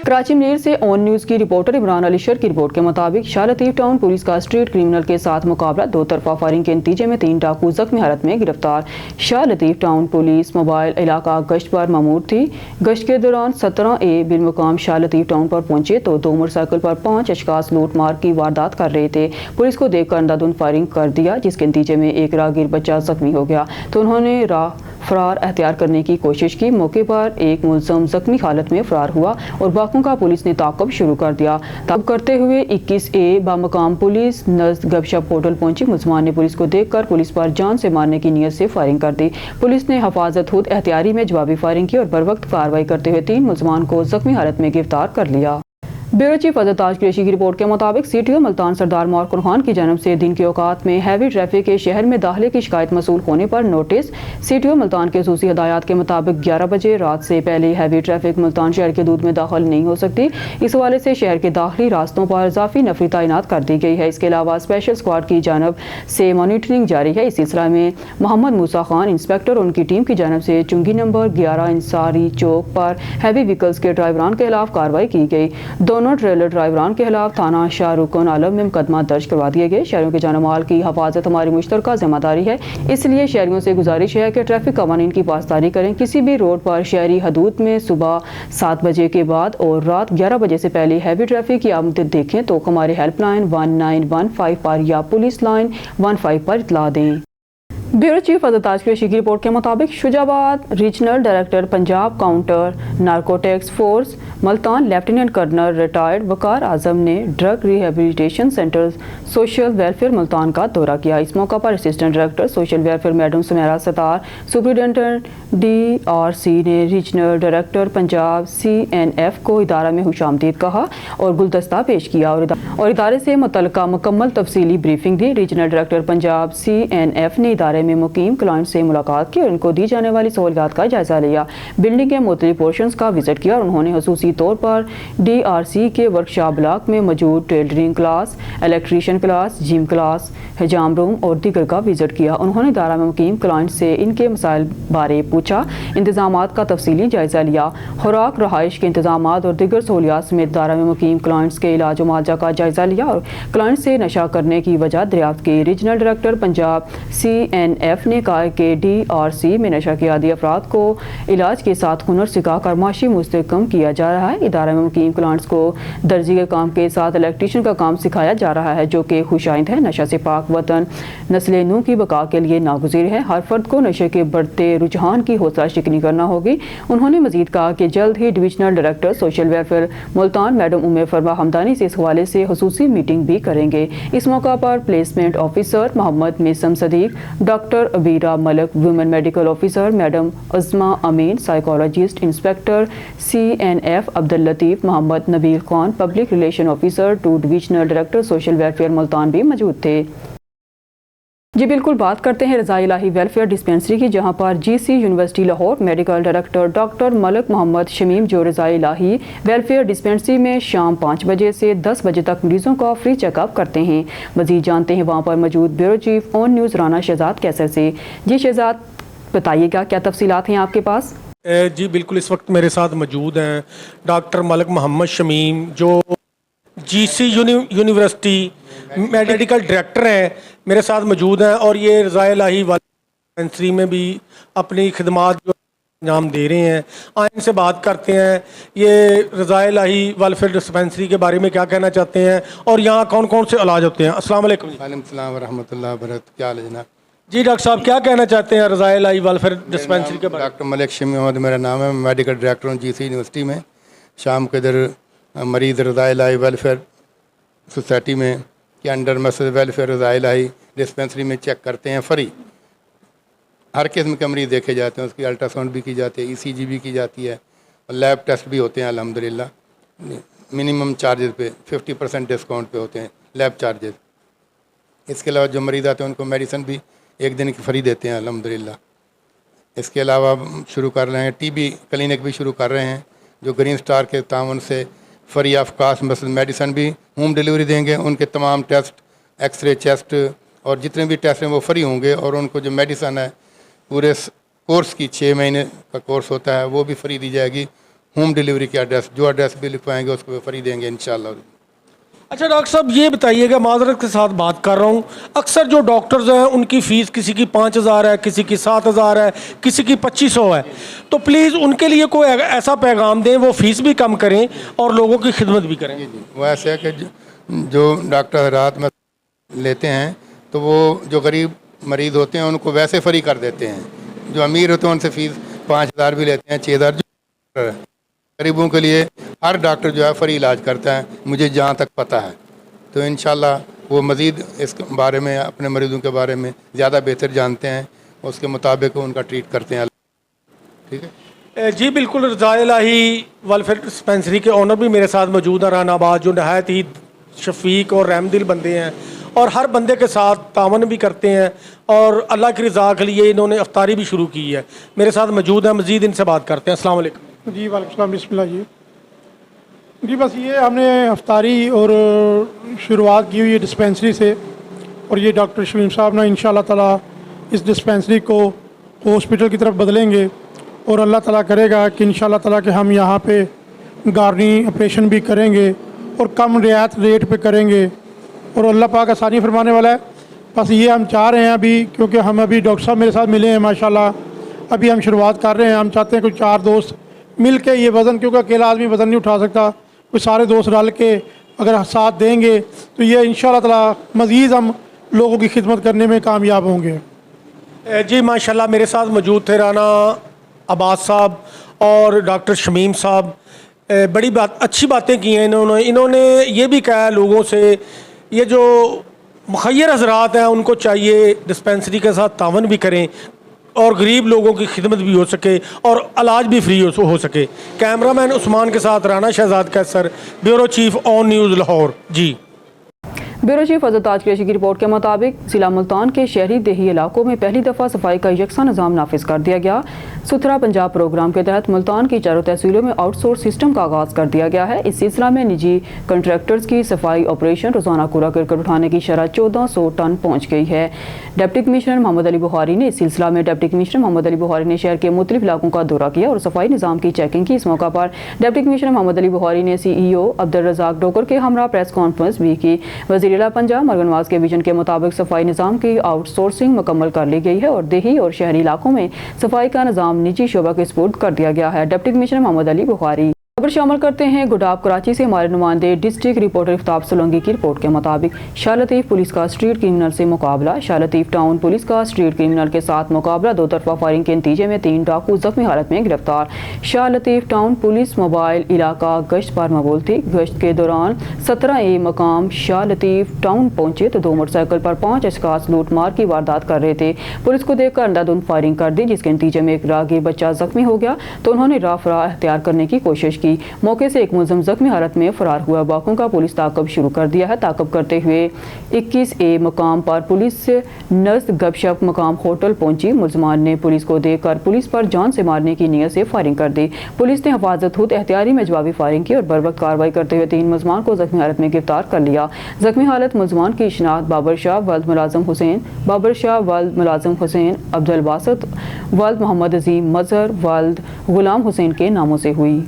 کراچی منیر سے آن نیوز کی رپورٹر عمران علی شر کی رپورٹ کے مطابق شاہ لطیف ٹاؤن پولیس کا اسٹریٹ کرمنل کے ساتھ مقابلہ، دو طرفہ فائرنگ کے نتیجے میں 3 ڈاکو زخمی حالت میں گرفتار۔ شاہ لطیف ٹاؤن پولیس موبائل علاقہ گشت پر مامور تھی۔ گشت کے دوران 17A بالمقام شاہ لطیف ٹاؤن پر پہنچے تو 2 موٹر سائیکل پر 5 اشخاص لوٹ مار کی واردات کر رہے تھے۔ پولیس کو دیکھ کر اندھادھند فائرنگ کر دیا، جس کے نتیجے میں ایک راہگیر بچہ زخمی ہو گیا تو انہوں نے فرار اختیار کرنے کی کوشش کی۔ موقع پر ایک ملزم زخمی حالت میں فرار ہوا اور باقیوں کا پولیس نے تعاقب شروع کر دیا۔ تعاقب کرتے ہوئے 21A بامقام پولیس نزد گپ شپ ہوٹل پہنچی۔ ملزمان نے پولیس کو دیکھ کر پولیس پر جان سے مارنے کی نیت سے فائرنگ کر دی۔ پولیس نے حفاظت خود احتیاطی میں جوابی فائرنگ کی اور بروقت کارروائی کرتے ہوئے 3 ملزمان کو زخمی حالت میں گرفتار کر لیا۔ بیورو چیف فضل تاج قریشی کی رپورٹ کے مطابق CTO ملتان سردار مورکن خان کی جانب سے دن کے اوقات میں ہیوی ٹریفک کے شہر میں داخلے کی شکایت موصول ہونے پر نوٹس۔ CTO ملتان کے خصوصی ہدایات کے مطابق 11 بجے رات سے پہلے ہیوی ٹریفک ملتان شہر کے حدود میں داخل نہیں ہو سکتی۔ اس حوالے سے شہر کے داخلی راستوں پر اضافی نفری تعینات کر دی گئی ہے۔ اس کے علاوہ اسپیشل اسکواڈ کی جانب سے مانیٹرنگ جاری ہے۔ اس سلسلہ میں محمد موسیٰ خان انسپکٹر اور ان کی ٹیم کی جانب سے چنگی نمبر 11 انصاری چوک پر ہیوی وہیکلز کے ڈرائیوران کے خلاف کارروائی کی گئی۔ دونوں ٹریلر ڈرائیوران کے خلاف تھانہ شاہ رکن عالم میں مقدمہ درج کروا دیے گئے۔ شہریوں کے جان و مال کی حفاظت ہماری مشترکہ ذمہ داری ہے، اس لیے شہریوں سے گزارش ہے کہ ٹریفک قوانین کی پاسداری کریں۔ کسی بھی روڈ پر شہری حدود میں صبح 7 بجے کے بعد اور رات 11 بجے سے پہلے ہیوی ٹریفک کی آمد دیکھیں تو ہمارے ہیلپ لائن 1915 پر یا پولیس لائن 15 پر اطلاع دیں۔ بیورو چیف فضل تاج قریشی کی رپورٹ کے مطابق Shujabad regional director Punjab counter narcotics force Multan lieutenant colonel retired Waqar Azam نے drug rehabilitation centre social welfare Multan کا دورہ کیا۔ اس موقع پر assistant director social welfare madam Sumaira Sattar, superintendent DRC نے ریجنل ڈائریکٹر پنجاب CNF کو ادارہ میں خوش آمدید کہا اور گلدستہ پیش کیا اور ادارے سے متعلقہ مکمل تفصیلی بریفنگ دی۔ ریجنل ڈائریکٹر پنجاب CNF نے ادارے میں مقیم کلائنٹ سے ملاقات کی اور ان کو دی جانے والی سہولیات کا جائزہ لیا۔ بلڈنگ کے مختلف پورشنز کا وزٹ کیا اور انہوں نے خصوصی طور پر DRC کے ورکشاپ بلاک میں موجود ٹیلرنگ کلاس، الیکٹریشین کلاس، جم کلاس، حجام روم اور دیگر کا وزٹ کیا۔ انہوں نے ادارہ میں مقیم کلائنٹ سے ان کے مسائل بارے پوچھا، انتظامات کا تفصیلی جائزہ لیا۔ خوراک، رہائش کے انتظامات اور دیگر سہولیات سمیت ادارہ میں مقیم کلائنٹس کے علاج و معالجہ کا جائزہ لیا اور کلائنٹ سے نشہ کرنے کی وجہ دریافت کی۔ ریجنل ڈائریکٹر پنجاب CNF نے کہا کہ DRC میں نشہ کے عادی افراد کو علاج کے ساتھ ہنر سکھا کر معاشی مستحکم کیا جا رہا ہے۔ ادارے میں مقیم کلائنٹس کو درزی کے کام کے ساتھ الیکٹریشین کا کام سکھایا جا رہا ہے، جو کہ خوش آئند ہے۔ نشہ سے پاک وطن نسل نو کی بقا کے لیے ناگزیر ہے۔ ہر فرد کو نشے کے بڑھتے رجحان کی حوصلہ شکنی کرنا ہوگی۔ انہوں نے مزید کہا کہ جلد ہی divisional director social welfare Multan madam Umm Farwa Hamdani سے اس حوالے سے خصوصی میٹنگ بھی کریں گے۔ اس موقع پر placement officer Muhammad Maisam Siddique, doctor Abeera Malik, women medical officer madam Uzma Amin, psychologist inspector CNF Abdullatif Muhammad, Nabeel Khan, public relation officer 2 divisional director social welfare Multan بھی موجود تھے۔ جی بالکل، بات کرتے ہیں رضائے الہی ویلفیئر ڈسپینسری کی، جہاں پر GC university Lahore medical director doctor Malik Muhammad Shamim, جو رضائے الہی ویلفیئر ڈسپینسری میں شام 5 بجے سے 10 بجے تک مریضوں کا فری چیک اپ کرتے ہیں۔ مزید جانتے ہیں وہاں پر موجود بیورو چیف آن نیوز رانا شہزاد کیسر سے۔ جی شہزاد، بتائیے گا کیا تفصیلات ہیں آپ کے پاس؟ جی بالکل، اس وقت میرے ساتھ موجود ہیں ڈاکٹر ملک محمد شمیم، جو GC یونیورسٹی میڈیکل ڈائریکٹر ہیں، میرے ساتھ موجود ہیں اور یہ رضائے الہی ڈسپینسری میں بھی اپنی خدمات جو انجام دے رہے ہیں۔ ان سے بات کرتے ہیں، یہ رضائے الہی ویلفیئر ڈسپینسری کے بارے میں کیا کہنا چاہتے ہیں اور یہاں کون کون سے علاج ہوتے ہیں۔ السلام علیکم۔ وعلیکم السلام ورحمۃ اللہ وبرکاتہ، کیا حال ہے جناب؟ جی ڈاکٹر صاحب، کیا کہنا چاہتے ہیں رضائے الہی ویلفیئر ڈسپینسری کے بارے میں؟ ڈاکٹر ملک شمیم محمد میرا نام ہے، میں میڈیکل ڈائریکٹر ہوں GC یونیورسٹی میں۔ شام کے ادھر مریض رضائے الہی ویلفیئر سوسائٹی میں کے انڈر مسجد ویلفیئر رضائے الہی ڈسپینسری میں چیک کرتے ہیں فری۔ ہر قسم کے مریض دیکھے جاتے ہیں، اس کی الٹرا ساؤنڈ بھی کی جاتی ہے، ECG بھی کی جاتی ہے اور لیب ٹیسٹ بھی ہوتے ہیں الحمدللہ۔ منیمم چارجز پہ 50% ڈسکاؤنٹ پہ ہوتے ہیں لیب چارجز۔ اس کے علاوہ جو مریض آتے ہیں ان کو میڈیسن بھی 1 دن کی فری دیتے ہیں الحمدللہ۔ اس کے علاوہ شروع کر رہے ہیں TB کلینک بھی شروع کر رہے ہیں، جو گرین سٹار کے تعاون سے فری آف کاسٹ مثلا میڈیسن بھی ہوم ڈیلیوری دیں گے۔ ان کے تمام ٹیسٹ، ایکس رے، چیسٹ اور جتنے بھی ٹیسٹ ہیں وہ فری ہوں گے، اور ان کو جو میڈیسن ہے پورے کورس کی 6 مہینے کا کورس ہوتا ہے وہ بھی فری دی جائے گی، होम डिलीवरी के एड्रेस, जो एड्रेस भी लिखवाएंगे उसको फ्री देंगे इंशाल्लाह। अच्छा डॉक्टर साहब ये बताइएगा, माजरत के साथ बात कर रहा हूँ, अक्सर जो डॉक्टर्स हैं उनकी फ़ीस किसी की 5,000 है, किसी की 7,000 है, किसी की 2,500 है, तो प्लीज़ उनके लिए कोई ऐसा पैगाम दें वो फ़ीस भी कम करें और लोगों की खिदमत भी करें। वो ऐसे है कि जो डॉक्टर हजरात में लेते हैं तो वो जो गरीब मरीज़ होते हैं उनको वैसे फ्री कर देते हैं, जो अमीर होते हैं उनसे फ़ीस 5,000 भी लेते हैं, 6,000। जो गरीबों के लिए हर डॉक्टर जो है फ्री इलाज करता है, मुझे जहाँ तक पता है। तो इंशाल्लाह वो मज़ीद इस बारे में, अपने मरीज़ों के बारे में ज़्यादा बेहतर जानते हैं, उसके मुताबिक उनका ट्रीट करते हैं। ठीक है जी बिल्कुल। रज़ा इलाही वेलफेयर डिस्पेंसरी के ऑनर भी मेरे साथ मौजूद हैं रानाबाद, जो नहायत ही शफीक और रहमदिल बंदे हैं और हर बंदे के साथ तावन भी करते हैं और अल्लाह की रज़ा के लिए इन्होंने अफ्तारी भी शुरू की है। मेरे साथ मौजूद हैं, मज़ीद इनसे बात करते हैं। अस्सलाम वालेकुम। जी वालेकुम सलाम, बिस्मिल्लाह जी। बस ये हमने अफ्तारी और शुरुआत की हुई है डिस्पेंसरी से, और ये डॉक्टर शमीम साहब ना इंशाअल्लाह ताला इस डिस्पेंसरी को हॉस्पिटल की तरफ बदलेंगे और अल्लाह ताला करेगा कि इंशाअल्लाह ताला कि हम यहाँ पे गार्नी ऑपरेशन भी करेंगे और कम रियायत रेट पे करेंगे और अल्लाह पाक आसानी फरमाने वाला है। बस ये हम चाह रहे हैं अभी, क्योंकि हम अभी डॉक्टर साहब मेरे साथ मिले हैं माशाल्लाह, अभी हम शुरुआत कर रहे हैं। हम चाहते हैं कुछ 4 दोस्त मिल के ये वज़न, क्योंकि अकेला आदमी वज़न नहीं उठा सकता, कुछ सारे दोस्त रल के अगर साथ देंगे तो ये इंशाअल्लाह ताला मज़ीद हम लोगों की खिदमत करने में कामयाब होंगे। जी माशाल्लाह मेरे साथ मौजूद थे राना अब्बास साहब और डॉक्टर शमीम साहब। बड़ी अच्छी बातें की हैं इन्होंने ये भी कहा है लोगों से, ये जो मुखय्यर हजरात हैं उनको चाहिए डिस्पेंसरी के साथ तावन भी करें और गरीब लोगों की खिदमत भी हो सके और इलाज भी फ्री हो सके। कैमरामैन उस्मान के साथ Rana Shahzad Qaiser, bureau chief on news Lahore. जी ब्यूरो चीफ हज़रत ताज कुरैशी की रिपोर्ट के मुताबिक जिला मुल्तान के शहरी देही इलाकों में पहली दफ़ा सफाई का यकसा निज़ाम नाफिज कर दिया गया। सुथरा पंजाब प्रोग्राम के तहत मुल्तान की चारों तहसीलों में आउटसोर्स सिस्टम का आगाज़ कर दिया गया है। इस सिलसिला में निजी कंट्रैक्टर्स की सफाई ऑपरेशन रोज़ाना कूड़ा करकट उठाने की शरह 1400 टन पहुँच गई है। डिप्टी कमिश्नर मोहम्मद अली बुखारी ने इस सिलसिला में डिप्टी कमिश्नर मोहम्मद अली बुखारी ने शहर के मुख्तलिफ इलाकों का दौरा किया और सफाई निज़ाम की चेकिंग की। इस मौका पर डिप्टी कमिश्नर मोहम्मद अली बुखारी ने CEO अब्दुल रज़ाक डोकर के हमरा प्रेस कॉन्फ्रेंस भी की। वज़ीर पंजाब मरगन नवाज के विजन के मुताबिक सफाई निज़ाम की आउटसोर्सिंग मुकम्मल कर ली गई है और देही और शहरी इलाकों में सफाई का निज़ाम निजी शोबा के सुपुर्द कर दिया गया है। Deputy commissioner Mohammad Ali Bukhari. खबर शामिल करते हैं गुडाब कराची से हमारे नुमाइंदे डिस्ट्रिक्ट रिपोर्टर इफ्ताब सोलंकी की रिपोर्ट के मुताबिक शाह लतीफ़ पुलिस का स्ट्रीट क्रिमिनल से मुकाबला। शाह लतीफ़ टाउन पुलिस का स्ट्रीट क्रिमिनल के साथ मुकाबला, 2 तरफा फायरिंग के नतीजे में 3 डाकू जख्मी हालत में गिरफ्तार। Shah Latif town police mobile इलाका गश्त पर मबूल थी। गश्त के दौरान 17A मकाम शाह लतीफ़ टाउन पहुंचे तो 2 मोटरसाइकिल पर 5 अशखास लूट मार की वारदात कर रहे थे। पुलिस को देखकर अंधाधुंध फायरिंग कर दी, जिसके नतीजे में एक राहगीर बच्चा जख्मी हो गया तो उन्होंने राफरा एहतियार करने की कोशिश की। मौके से एक मुलज़िम जख्मी हालत में फरार हुआ। बाकियों का पुलिस ताकब शुरू कर दिया है। ताकब करते हुए 21A मकाम पर पुलिस नज़द गपशप मकाम होटल पहुंची। मुलजमान ने पुलिस को देखकर पुलिस पर जान से मारने की नीयत से फायरिंग कर दी। पुलिस ने हिफाजत खुद एहतियारी में जवाबी फायरिंग की और बर वक्त कार्रवाई करते हुए 3 मुलजमान को जख्मी हालत में गिरफ्तार कर लिया। जख्मी हालत मुलजमान की शिनाख्त बाबर शाह वल्द मुलाजिम हुसैन, अब्दुल बासित वल्द मोहम्मद अजीम मजहर वल्द गुलाम हुसैन के नामों से हुई।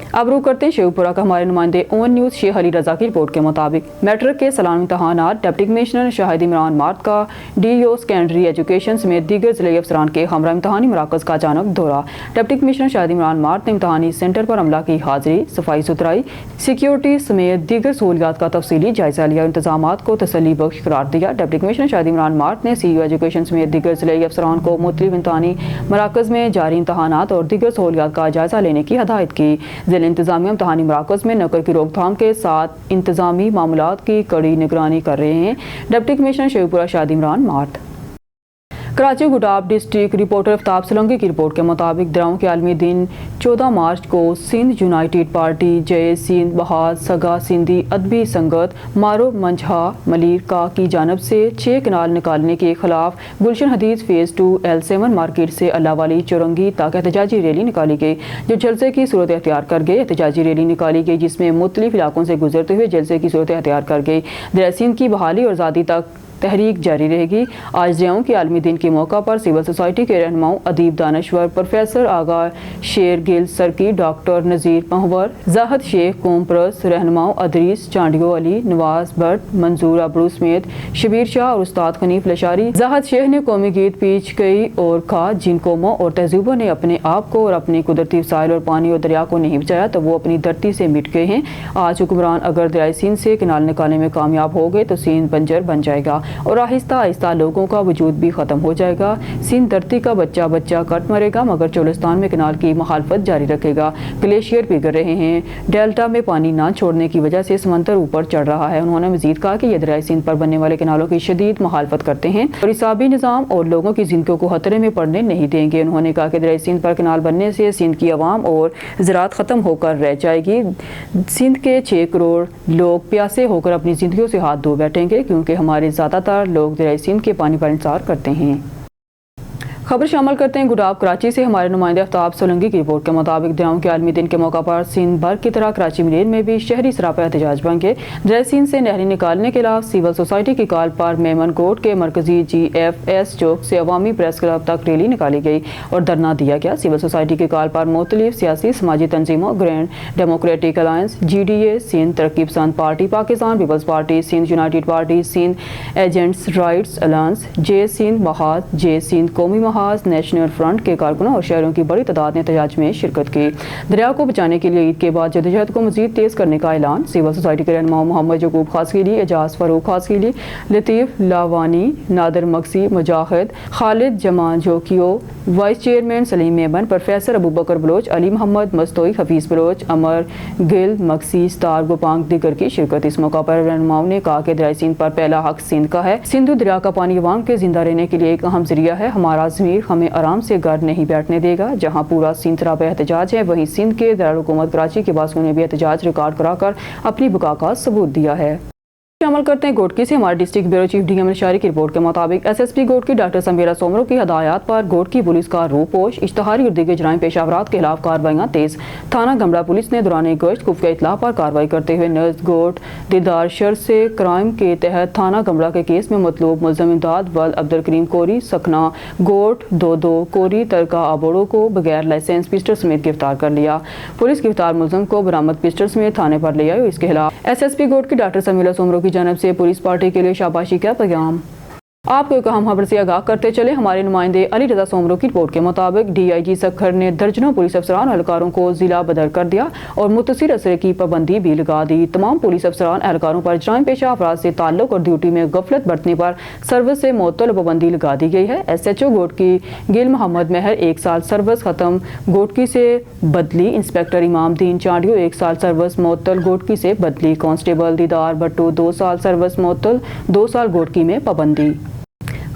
अब रुख करते हैं शेखपुरा का हमारे नुमाइंदे ON न्यूज़ शेख अली रज़ा की रिपोर्ट के मुताबिक मैट्रिक के सालाना इम्तहानात डिप्टी कमिश्नर शाहिद इमरान मार्ट का DO सेकेंडरी एजुकेशन समेत दीगर ज़िले अफसरान के हमरा इम्तहानी मराकज़ का अचानक दौरा। Deputy commissioner Shahid Imran mart ने इम्तहानी सेंटर पर अमला की हाजिरी, सफाई सुथराई, सिक्योरिटी समेत दीगर सहूलियात का तफसीली जायजा लिया, इंतजामात को तसल्ली बख्श करार दिया। Deputy commissioner Shahid Imran mart ने CEO एजुकेशन समेत दीगर ज़िले अफसरान को मुख्तलिफ इम्तहानी मराकज़ में जारी इम्तहानात और दीगर सहूलियात का जायजा लेने की हदायत की। ज़िला इंतजामिया इम्तहानी मराकज़ में नकल की रोकथाम के साथ इंतजामी मामलात की कड़ी निगरानी कर रहे हैं। Deputy commissioner Sheikhupura Shahid Imran Mart. Karachi Gadap district reporter Aftab Solanki की रिपोर्ट के मुताबिक दराओं के आलमी दिन 14 मार्च को सिंध यूनाइटेड पार्टी जय सिंध बहाद सगा सिंधी अदबी संगत मारो मंझा मलिर का की जानब से 6 कनाल निकालने के खिलाफ गुलशन हदीद फेज़ 2 L7 मार्केट से अल्लावाली चौरंगी तक एहतजाजी रैली निकाली गई, जो जलसे की सूरत अख्तियार कर गई। एहतजाजी रैली निकाली गई जिसमें मुख्तलिफ इलाकों से गुजरते हुए जलसे की सूरत अख्तियार कर गई। दरिया सिंध की बहाली और आज़ादी तक تحریک جاری رہے گی۔ آج دریاؤں کے عالمی دن کے موقع پر سول سوسائٹی کے رہنماؤں ادیب دانشور پروفیسر آغا شیر گل سرکی، ڈاکٹر نذیر محور، زاہد شیخ قوم پرست رہنماؤں ادریس چانڈیو علی، نواز بٹ، منظور ابرو سمیت شبیر شاہ اور استاد حنیف لشاری۔ زاہد شیخ نے قومی گیت پیش گئی اور کہا جن قوموں اور تہذیبوں نے اپنے آپ کو اور اپنی قدرتی وسائل اور پانی اور دریا کو نہیں بچایا تو وہ اپنی دھرتی سے مٹ گئے ہیں۔ آج حکمران اگر دریائے سندھ سے کنال نکالنے میں کامیاب ہو گئے تو سندھ بنجر بن جائے گا اور آہستہ آہستہ لوگوں کا وجود بھی ختم ہو جائے گا۔ سندھ دھرتی کا بچہ بچہ کٹ مرے گا مگر چولستان میں کنال کی مخالفت جاری رکھے گا۔ گلیشیئر پگھل رہے ہیں، ڈیلٹا میں پانی نہ چھوڑنے کی وجہ سے سمندر اوپر چڑھ رہا ہے۔ انہوں نے مزید کہا کہ یہ دریائے سندھ پر بننے والے کنالوں کی شدید مخالفت کرتے ہیں اور حسابی نظام اور لوگوں کی زندگیوں کو خطرے میں پڑنے نہیں دیں گے۔ انہوں نے کہا کہ دریائے سندھ پر کنال بننے سے سندھ کی عوام اور زراعت ختم ہو کر رہ جائے گی۔ سندھ کے 6 کروڑ لوگ پیاسے ہو کر اپنی زندگیوں سے ہاتھ دھو بیٹھیں گے کیونکہ ہمارے زیادہ تر لوگ دریائے سندھ کے پانی پر انحصار کرتے ہیں۔ خبر شامل کرتے ہیں گڈاب کراچی سے۔ ہمارے نمائندے آفتاب سولنگی کی رپورٹ کے مطابق دریاؤں کے عالمی دن کے موقع پر سندھ بھر کی طرح کراچی ملین میں بھی شہری سراپا احتجاج بن گئے۔ دریائے سندھ سے نہریں نکالنے کے خلاف سول سوسائٹی کی کال پر میمن کوٹ کے مرکزی GFS چوک سے عوامی پریس کلب تک ریلی نکالی گئی اور دھرنا دیا گیا۔ سول سوسائٹی کی کال پر مختلف سیاسی سماجی تنظیموں grand democratic alliance, GDA Sindh Taraqqi Pasand party, Pakistan peoples party Sindh, united party Sindh, agents rights alliance, Jeay Sindh Mahaz, Jeay Sindh قومی محاذ، نیشنل فرنٹ کے کارکنوں اور شہریوں کی بڑی تعداد نے احتجاج میں شرکت کی۔ دریا کو بچانے کے لیے عید کے بعد جدوجہد کو مزید تیز کرنے کا اعلان۔ سول سوسائٹی کے رہنماؤں محمد یعقوب خاصگیلی، اعجاز فاروق خاصگیلی، لطیف لاوانی، نادر مکسی، مجاہد، خالد جمان جوکیو، وائس چیئرمین سلیم میمن، پروفیسر ابوبکر بلوچ، علی محمد مستوئی، حفیظ بلوچ، امر گل مکسی، ستار گوپانگ دیگر کی شرکت۔ اس موقع پر رہنماؤں نے کہا کہ دریائے سندھ پر پہلا حق سندھ کا ہے۔ سندھ دریا کا پانی عوام کے زندہ رہنے کے لیے ایک اہم ذریعہ ہے۔ ہمارا ضمیر ہمیں آرام سے گھر نہیں بیٹھنے دے گا۔ جہاں پورا سندھ سراپا احتجاج ہے وہیں سندھ کے دارالحکومت کراچی کے باسیوں نے بھی احتجاج ریکارڈ کرا کر اپنی بقا کا ثبوت دیا ہے۔ شامل کرتے ہیں گوٹکی سے۔ ہمارے district bureau chief DM Lashari کی رپورٹ کے مطابق SSP گوٹکی ڈاکٹر سمیرہ سومرو کی ہدایات پر گوٹکی پولیس کا روپوش، اشتہاری اور دیگر جرائم پیشہ افراد کے خلاف کارروائیاں تیز۔ تھانہ گمڑا پولیس نے دوران گشت خفیہ اطلاع پر کارروائی کرتے ہوئے نرس گوٹ دیدار شر سے کرائم کے تحت تھانہ گمڑا کے کیس میں مطلوب ملزم امداد ولد عبدالکریم کوری سکھنا گوٹ 22 کوری ترکا آبوڑو کو بغیر لائسنس پسٹل سمیت گرفتار کر لیا۔ پولیس گرفتار ملزم کو برآمد پسٹل سمیت تھانے پر لے آئی اور اس کے خلاف SSP گوٹکی ڈاکٹر سمیرہ سومرو کی جانب سے پولیس پارٹی کے لیے شاباشی کا پیغام۔ آپ کو ایک اہم خبر سے آگاہ کرتے چلے۔ ہمارے نمائندے علی رضا سومرو کی رپورٹ کے مطابق DIG سکھر نے درجنوں پولیس افسران اہلکاروں کو ضلع بدر کر دیا اور متصل اثر کی پابندی بھی لگا دی۔ تمام پولیس افسران اہلکاروں پر جرائم پیشہ افراد سے تعلق اور ڈیوٹی میں غفلت برتنے پر سروس سے معطل پابندی لگا دی گئی ہے۔ SHO گوٹکی گل محمد مہر 1 سال سروس ختم گوٹکی سے بدلی، انسپکٹر امام دین چانڈیو 1 سال سروس معطل گوٹکی سے بدلی، کانسٹیبل دیدار بٹو 2 سال سروس معطل، 2 سال گوٹکی میں پابندی۔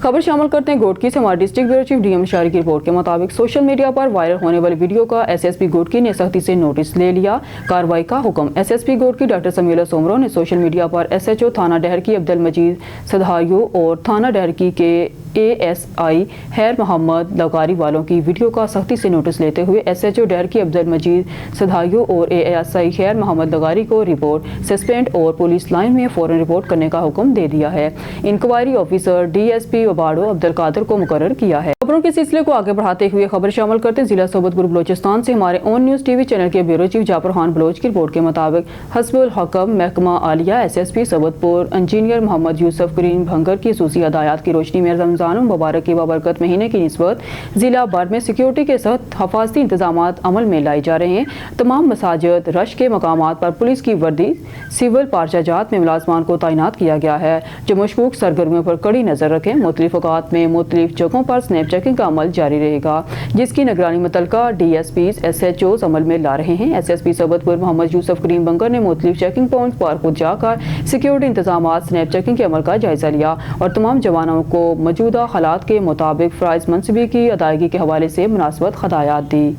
خبر شامل کرتے ہیں گوٹکی سے۔ ہمارے district bureau chief DM Lashari کی رپورٹ کے مطابق سوشل میڈیا پر وائرل ہونے والی ویڈیو کا SSP گوٹکی نے سختی سے نوٹس لے لیا، کارروائی کا حکم۔ SSP گوٹکی ڈاکٹر سمیرہ سومرو نے سوشل میڈیا پر SHO تھانہ ڈہرکی عبدالمجید سدھائیو اور تھانہ ڈہرکی کے ASI خیر محمد لوکاری والوں کی ویڈیو کا سختی سے نوٹس لیتے ہوئے SHO ڈہرکی عبدالمجید سدھائیو اور ASI خیر محمد لوکاری کو رپورٹ سسپینڈ اور پولیس لائن میں فوراً رپورٹ کرنے کا حکم دے دیا ہے۔ انکوائری آفیسر DSP وباڑو عبدالقادر کو مقرر کیا ہے۔ خبروں کے سلسلے کو آگے بڑھاتے ہوئے خبر شامل کرتے ہیں ضلع صوبت گروپ بلوچستان سے۔ ہمارے اون نیوز TV چینل کے بیورو چیف جعفر خان بلوچ کی رپورٹ کے مطابق حسب الحکم محکمہ عالیہ SSP صوبت پور انجینئر محمد یوسف کریم بھنگر کی خصوصی ہدایات کی روشنی میں رمضان المبارک کے بابرکت مہینے کی نسبت ضلع بھر میں سیکیورٹی کے سخت حفاظتی انتظامات عمل میں لائے جا رہے ہیں۔ تمام مساجد رش کے مقامات پر پولیس کی وردی سول پارچہ جات میں ملازمان کو تعینات کیا گیا ہے جو مشکوک سرگرمیوں پر کڑی نظر رکھیں۔ مختلف اوقات میں مختلف جگہوں پر سنیپ چیکنگ کا عمل جاری رہے گا جس کی نگرانی متعلقہ DSPs SHOs عمل میں لا رہے ہیں۔ SSP صوبت پور محمد یوسف کریم بنگر نے مختلف چیکنگ پوائنٹس پر خود جا کر سیکیورٹی انتظامات سنیپ چیکنگ کے عمل کا جائزہ لیا اور تمام جوانوں کو موجودہ حالات کے مطابق فرائض منصبی کی ادائیگی کے حوالے سے مناسبت ہدایات دی۔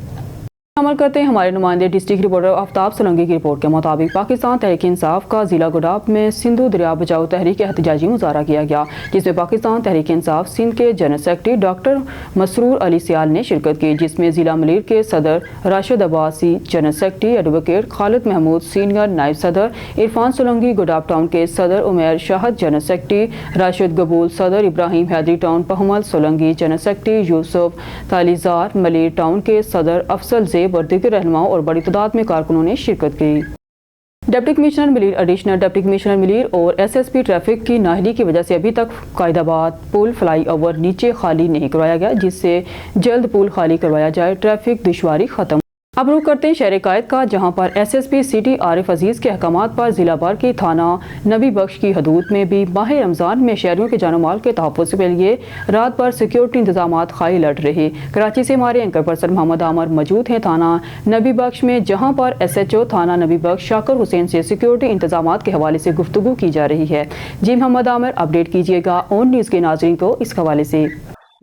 अमल करते हैं हमारे नुमाइंदे डिस्ट्रिक्ट रिपोर्टर आफ्ताब सोलंकी की रिपोर्ट के मुताबिक पाकिस्तान तहरीक इंसाफ का जिला गुडाब में सिंधु दरिया बचाओ तहरीक एहतजाजी मुजाहरा किया गया, जिसमें पाकिस्तान तहरीक इंसाफ सिंध के general secretary doctor Masroor Ali Sial ने शिरकत की, जिसमें जिला मलीर के सदर Rashid Abbasi, general secretary advocate Khalid Mahmood senior नायब सदर, इरफान सोलंकी गुडाब टाउन के सदर, उमैर शाहद जनरल सेक्रेटरी, राशिद गबूल सदर, Ibrahim Hyderi town Pahmal Solanki general secretary, Yousuf Talijar Malir town के सदर, अफसल जेब और दीगर रहनुमाओं और बड़ी तादाद में कारकुनों ने शिरकत की। Deputy commissioner Malir, additional deputy commissioner Malir और एसएसपी ट्रैफिक की नाअहली की वजह से अभी तक कायदाबाद पुल फ्लाई ओवर नीचे खाली नहीं करवाया गया, जिससे जल्द पुल खाली करवाया जाए, ट्रैफिक दुश्वारी खत्म। अब रुख करते हैं शहर कायद का, जहां पर एसएसपी सिटी आरिफ अजीज के अहकामात पर जिला भर की थाना नबी बख्श की हदूद में भी माह रमज़ान में शहरियों के जान माल के तहफ़्फ़ुज़ के लिए रात भर सिक्योरिटी इंतजाम हाई अलर्ट रहे। कराची से हमारे एंकर पर्सन मोहम्मद आमर मौजूद हैं थाना नबी बख्श में, जहां पर SHO थाना नबी बख्श शाकर हुसैन से सिक्योरिटी इंतजाम के हवाले से गुफ्तगू की जा रही है। जी मोहम्मद आमर, अपडेट कीजिएगा ऑन न्यूज़ के नाज़रीन को इस हवाले से।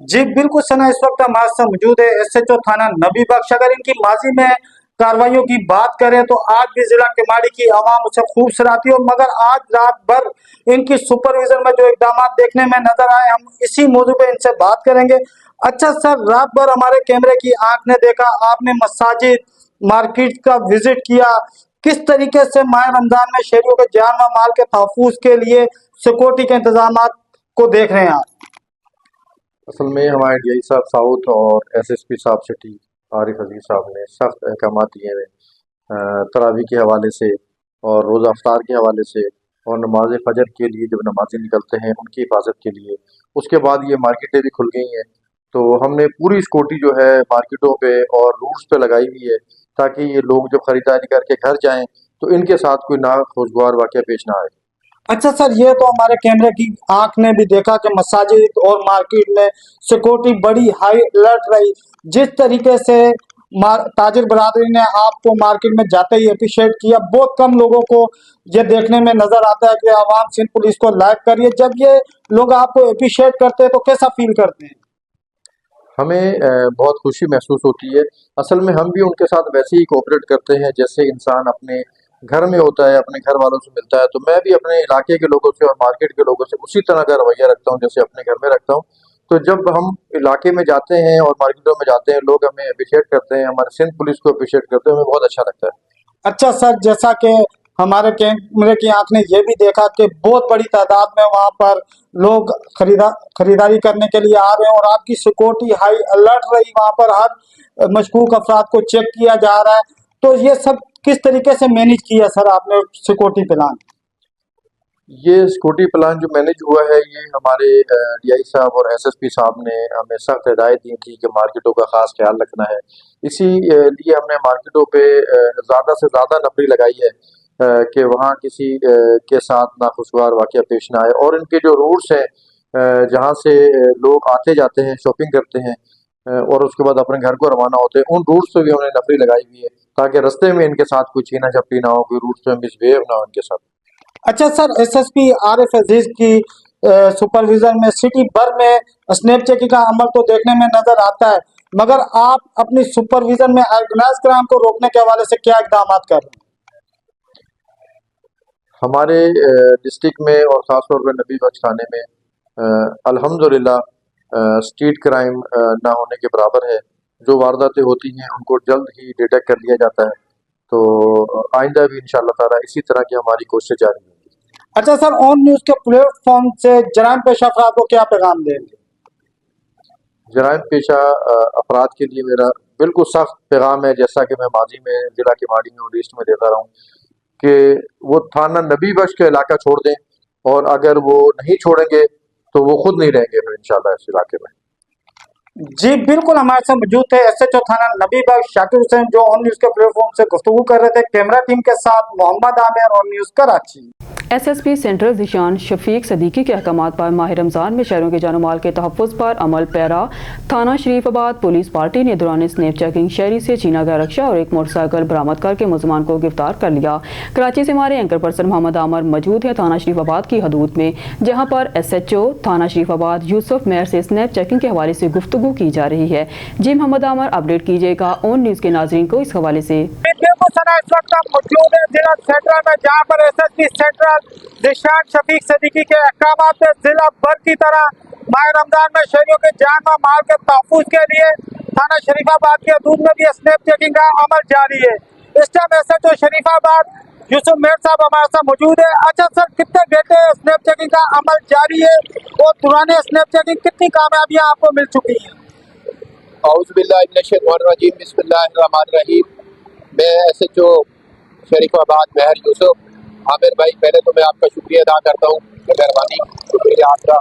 जी बिल्कुल सना, इस वक्त हमारे साथ मौजूद है SHO थाना नबी बख्श। अगर इनकी माजी में कार्रवाइयों की बात करें तो आज भी जिला केमाड़ी की आवाम उसे खूब सराहती है, मगर आज रात भर इनकी सुपरविजन में जो इकदाम देखने में नजर आए, हम इसी मौजू पे इनसे बात करेंगे। अच्छा सर, रात भर हमारे कैमरे की आंख ने देखा, आपने मसाजिद मार्केट का विजिट किया, किस तरीके से माह रमजान में शहरियों के जान व माल के तहफ़्फ़ुज़ के लिए सिक्योरिटी के इंतजाम को देख रहे हैं आप? असल में हमारे DI साहब साउथ और SSP साहब सिटी आरिफ अजीज साहब ने सख्त अहकाम दिए हैं तरावी के हवाले से और रोज़ा अफ्तार के हवाले से और नमाज फजर के लिए जब नमाज़ी निकलते हैं उनकी हिफाजत के लिए। उसके बाद ये मार्केटें भी खुल गई हैं, तो हमने पूरी सिक्योरिटी जो है मार्केटों पे और रूट्स पे लगाई हुई है, ताकि ये लोग जब ख़रीदारी करके घर जाएँ तो इनके साथ कोई नाखुशगवार वाक़या पेश ना आए। अच्छा सर, ये तो हमारे कैमरे की आंख ने भी देखा कि मसाजिद और मार्केट में सिक्योरिटी बड़ी हाई अलर्ट रही। जिस तरीके से ताजिर बरादरी ने आपको मार्केट में जाते ही अप्रिशिएट किया, बहुत कम लोगों को ये देखने में नजर आता है कि आवाम सिंध पुलिस को लाइक करिए। जब ये लोग आपको अप्रिशिएट करते हैं तो कैसा फील करते हैं? हमें बहुत खुशी महसूस होती है। असल में हम भी उनके साथ वैसे ही कोऑपरेट करते हैं जैसे इंसान अपने घर में होता है, अपने घर वालों से मिलता है, तो मैं भी अपने इलाके के लोगों से और मार्केट के लोगों से उसी तरह का रवैया रखता हूँ जैसे अपने घर में रखता हूँ। तो जब हम इलाके में जाते हैं और मार्केटों में जाते हैं, लोग हमें अप्रिशिएट करते हैं, हमारे सिंध पुलिस को अप्रिशिएट करते हैं, हमें बहुत अच्छा लगता है। अच्छा सर, जैसा कि हमारे कैमरे की आंख ने ये भी देखा कि बहुत बड़ी तादाद में वहाँ पर लोग खरीदारी करने के लिए आ रहे हैं और आपकी सिक्योरिटी हाई अलर्ट रही, वहाँ पर हर मशकूक अफराद को चेक किया जा रहा है, तो ये सब किस तरीके से मैनेज किया सर आपने सिक्योरिटी प्लान? ये सिक्योरिटी प्लान जो मैनेज हुआ है, ये हमारे DI साहब और SSP साहब ने हमें सख्त हिदायत दी थी कि मार्केटों का ख़ास ख्याल रखना है। इसी लिए हमने मार्केटों पे ज़्यादा से ज़्यादा नफरी लगाई है कि वहाँ किसी के साथ नाखुशगवार वाक़या पेश ना आए। और इनके जो रूट्स हैं जहाँ से लोग आते जाते हैं, शॉपिंग करते हैं और उसके बाद अपने घर को रवाना होते हैं, उन रूट्स पे भी हमने नफरी लगाई हुई है ताकि रास्ते में इनके साथ कोई छीना झपटी ना हो, कोई रूट्स पे मिसबिहेव ना हो इनके साथ। अच्छा सर, SSP आरिफ अजीज की सुपरविजन में सिटी भर में स्नैप चेकिंग का अमल तो देखने में नजर आता है, मगर आप अपनी सुपरविजन में ऑर्गेनाइज क्राइम को रोकने के हवाले से क्या इकदाम कर रहे हैं? हमारे डिस्ट्रिक्ट में और ख़ासतौर पर नबी बख्श थाने में अल्हम्दुलिल्लाह स्ट्रीट क्राइम ना होने के बराबर है। जो वारदातें होती हैं उनको जल्द ही डिटेक्ट कर लिया जाता है, तो आइंदा भी इंशाअल्लाह ताला इसी तरह की हमारी कोशिश जारी होगी। अच्छा सर, ऑन न्यूज़ के प्लेटफॉर्म से जराइम पेशा अफराद को क्या पैगाम देंगे? जराइम पेशा अफराद के लिए मेरा बिल्कुल सख्त पैगाम है, जैसा कि मैं माजी में ज़िला केमाड़ी में और लिस्ट में देता रहा हूँ, कि वो थाना नबी बख्श का इलाका छोड़ दें, और अगर वो नहीं छोड़ेंगे तो वो खुद नहीं रहेंगे फिर इंशाल्लाह इस इलाके में। जी बिल्कुल, हमारे साथ मौजूद थे SHO थाना नबी बख्श शाकिर हुसैन, जो ऑन न्यूज़ के प्लेटफॉर्म से गुफ्तगू कर रहे थे। कैमरा टीम के साथ Mohammad Aamir, On News Karachi. SSP central Zeeshan Shafiq Siddiqui के अहकामात पर माह रमज़ान में शहरों के जानो माल के तहफ़्फ़ुज़ पर अमल पैरा थाना शरीफाबाद पुलिस पार्टी ने दौरान स्नैप चेकिंग शहरी से चीना गया रक्षा और एक मोटरसाइकिल बरामद करके मुलज़मान को गिरफ्तार कर लिया। कराची से हमारे एंकर पर्सन मोहम्मद आमर मौजूद है थाना शरीफाबाद की हदूद में, जहाँ पर SHO थाना शरीफाबाद यूसुफ मेहर से स्नैप चेकिंग के हवाले से गुफ्तगू की जा रही है। जी मोहम्मद आमर अपडेट कीजिएगा ऑन न्यूज़ के नाज़रीन को इस हवाले से। इस वक्त हम मौजूद है जिला सेंट्रल में, जहाँ पर SSP सेंट्रल जिशान शफीक सदीकी के अहकामात में जिला भर की तरह माह रमजान में शहरियों के जान व माल के तहफ़्फ़ुज़ के लिए थाना शरीफाबाद के हदूद में भी स्नैप चेकिंग का अमल जारी है। इस टाइम SHO शरीफाबाद यूसुफ मेहर साहब हमारे साथ मौजूद है। अच्छा सर, कितने घंटे स्नैप चेकिंग का अमल जारी है और दौरान स्नैप चेकिंग कितनी कामयाबियाँ आपको मिल चुकी हैं? औज़ुबिल्लाहिमिनश्शैतानिर्रजीम, बिस्मिल्लाहिर्रहमानिर्रहीम। मैं SHO शरीफाबाद मेहर यूसुफ। आमिर भाई, पहले तो मैं आपका शुक्रिया अदा करता हूँ, मेहरबानी, शुक्रिया आपका।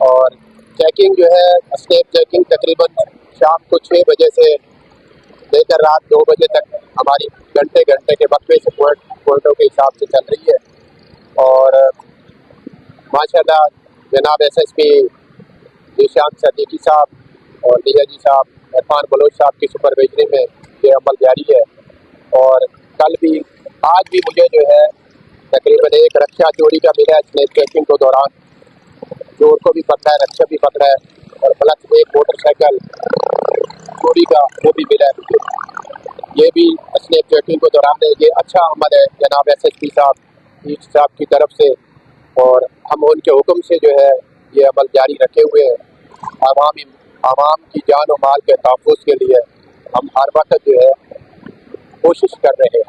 और चेकिंग जो है, स्नैप चेकिंग तकरीबन शाम को 6 बजे से लेकर रात 2 बजे तक हमारी घंटे घंटे के वक्फे से पॉइंटों के हिसाब से चल रही है। और माशाल्लाह जनाब SSP जिशान सदीकी साहब और लिया जी साहब, इरफान बलोच साहब की सुपरविजनी में ये अमल जारी है। और कल भी, आज भी मुझे जो है तकरीबन एक रक्षा चोरी का मिला है स्नैप चेकिंग के दौरान। चोर को भी पकड़ा है, रक्षा भी पकड़ा है, और प्लस एक मोटरसाइकिल चोरी का वो भी मिला है मुझे। ये भी स्नैप चेकिंग के दौरान है। ये अच्छा अमल है जनाब SSP साहब की तरफ से, और हम उनके हुक्म से जो है ये अमल जारी रखे हुए हैं। आवाम की जान और माल के तहफ़्फ़ुज़ के लिए हम हर वक्त जो है कोशिश कर रहे हैं।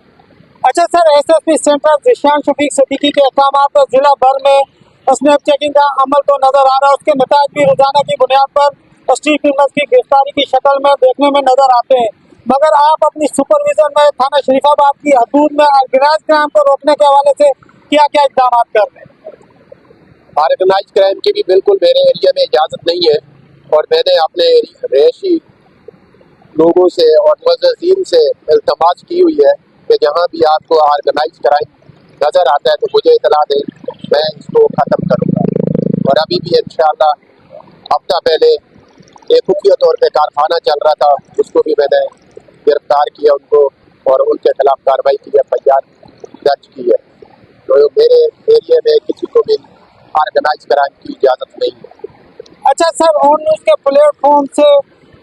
अच्छा sir, SSP central Zeeshan Shafiq Siddiqui के अहकामात पर जिला भर में स्नैप चेकिंग का अमल तो नजर आ रहा है, उसके नताज भी रोजाना की बुनियाद पर स्ट्रीट क्रिमिनल्स की गिरफ्तारी की शक्ल में देखने में नजर आते हैं। मगर आप अपनी सुपरविजन में थाना शरीफाबाद की हदूद में ऑर्गेनाइज क्राइम को रोकने के हवाले से क्या क्या इक़दाम कर रहे हैं? ऑर्गेनाइज क्राइम की भी बिल्कुल मेरे एरिया में इजाज़त नहीं है, और मैंने अपने रहायशी लोगों से और मुअज़्ज़िज़ीन से इल्तमास की हुई है कि जहाँ भी आपको ऑर्गेनाइज क्राइम नज़र आता है तो मुझे इतला दें, मैं इसको ख़त्म करूँगा। और अभी भी इंशाअल्लाह, हफ्ता पहले एक खुफिया तौर पे कारखाना चल रहा था, उसको भी मैंने गिरफ्तार किया उनको, और उनके खिलाफ कार्रवाई की है, FIR दर्ज की है। तो मेरे एरिया में किसी को भी ऑर्गेनाइज क्राइम की इजाज़त नहीं है। अच्छा सर, ऑन न्यूज़ के प्लेटफॉर्म से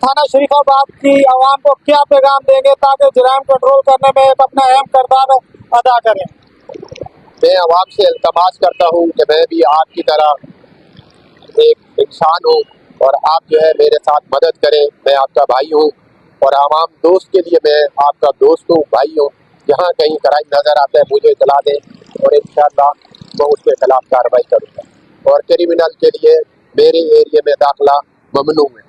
थाना शरीफाबाद की आवाम को क्या पैगाम देंगे ताकि जराइम कंट्रोल करने में एक अपना अहम किरदार अदा करें? मैं आवाम से इल्तमास करता हूँ कि मैं भी आपकी तरह एक इंसान हूँ, और आप जो है मेरे साथ मदद करें। मैं आपका भाई हूँ, और आवाम दोस्त के लिए मैं आपका दोस्त हूँ, भाई हूँ। जहाँ कहीं क्राइम नज़र आता है मुझे इतला दें, और इंशाअल्लाह मैं उसके खिलाफ कार्रवाई करूँगा। और क्रिमिनल के लिए मेरे एरिया में दाखिला ममनू है।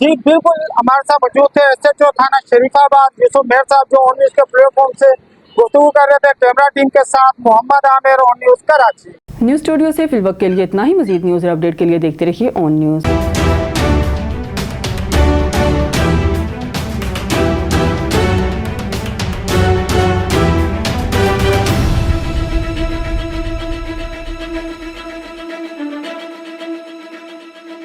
जी बिल्कुल, हमारे साथ मौजूद थे SHO थाना शरीफाबाद यूसुफ मेहर साहब, जो ऑन न्यूज़ के प्लेटफॉर्म से गुफ्तगू कर रहे थे कैमरा टीम के साथ। Mohammad Aamir, On News, Karachi. News studio से फिलवक्त के लिए इतना ही। मज़ीद न्यूज़ और अपडेट के लिए देखते रहिए ऑन न्यूज़।